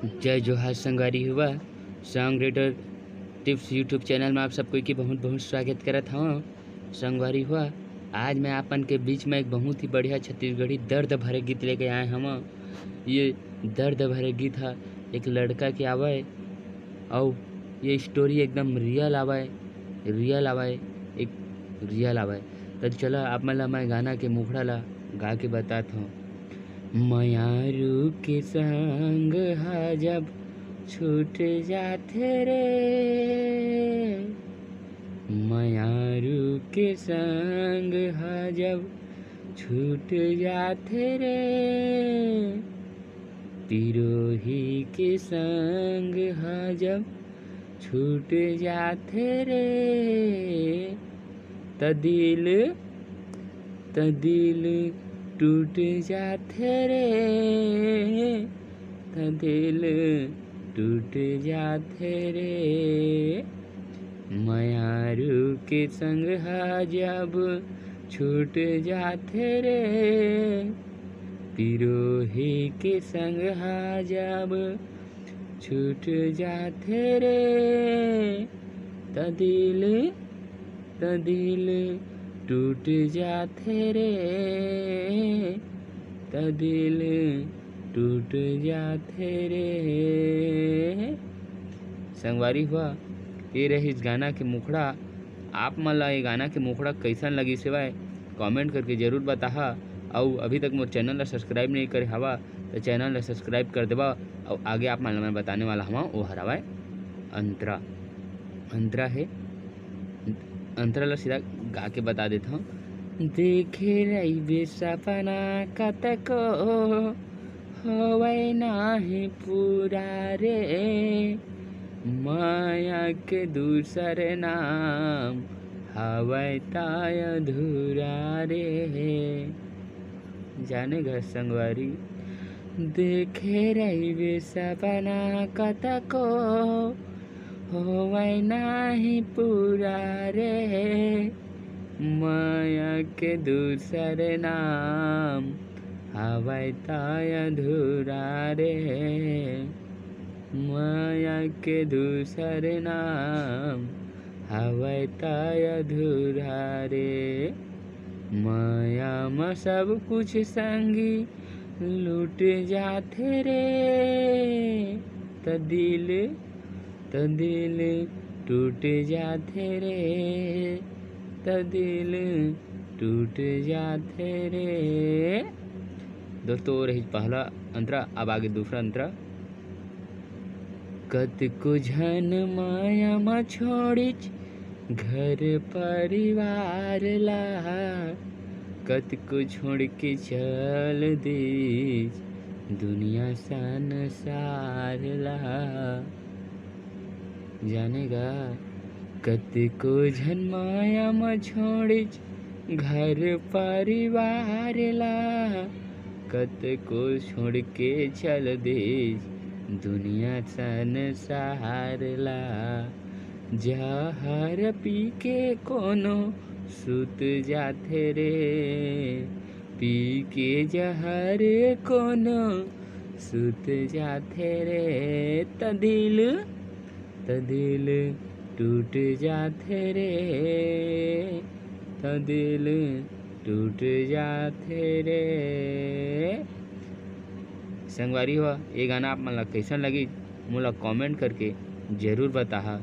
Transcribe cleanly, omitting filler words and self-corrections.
जय जोहार संगवारी हुआ song raider tips YouTube channel में आप सबको की बहुत बहुत स्वागत करत हूँ। संगवारी हुआ आज मैं आपन के बीच में एक बहुत ही बढ़िया छत्तीसगढ़ी दर्द भरे गीत लेके आए हम। ये दर्द भरे गीत है एक लड़का के आवे और ये स्टोरी एकदम रियल आवे एक रियल आवे। तो चलो आप मला मैं गाना के मुखड़ा ला गा के बताता हूँ। मयारू के संग हा जब छूट जाते रे, मयारू के संग हा जब छूट जाते रे, पिरोही के संग हा जब छूट जाते रे, त दिल टूट जाते रे, त दिल टूट जाते रे, मयारू के संग हा जब छूट जाते रे, पिरोही के संग हा जब छूट जाते रे, त दिल टूट जाते रे, त दिल टूट जाते रे। संगवारी हुआ ये रही इस गाना के मुखड़ा। आप मन ला ये गाना के मुखड़ा कैसन लगी सिवाय कमेंट करके जरूर बताहा। और अभी तक मोर चैनल ला सब्सक्राइब नहीं करे हवा तो चैनल ला सब्सक्राइब कर देवा। और आगे आप मन ला मैं बताने वाला हवा वो हरावाय अंतरा है। अंतरा ला सीधा गा के बता देता हूँ। देखे रही सपना कतको होवै नाही पूरा रे, माया के दूसर नाम हवै ताय अधूरा रे। जाने घर संगवारी देखे रही सपना कतको होवै नाही पूरा रे, माया के दूसर नाम हवै ताय अधूरा रे, माया के दूसर नाम हवै ताय अधूरा रे, माया में सब कुछ संगी लूट जाते रे, त दिल टूट जाते रे, त दिल टूट जाते रे। दोस्तों रही पहला अंतरा, अब आगे दूसरा अंतरा। कतको झन माया म छोड़िच घर परिवार ला, कतको छोड़ के चल देश दुनिया संसार ला। जानेगा कतको झन माया म छोड़िच घर परिवार ला, कतको छोड़ के चल देश दुनिया संसार ला। जहर पी के कोनो सुत जाते रे, पी के जहर कोनो सुत जाते रे, त दिल टूट जाते रे, त दिल टूट जाते रे। संगवारी हो ये गाना आप मन ला कैसन लगी मोला कमेंट करके जरूर बताहा।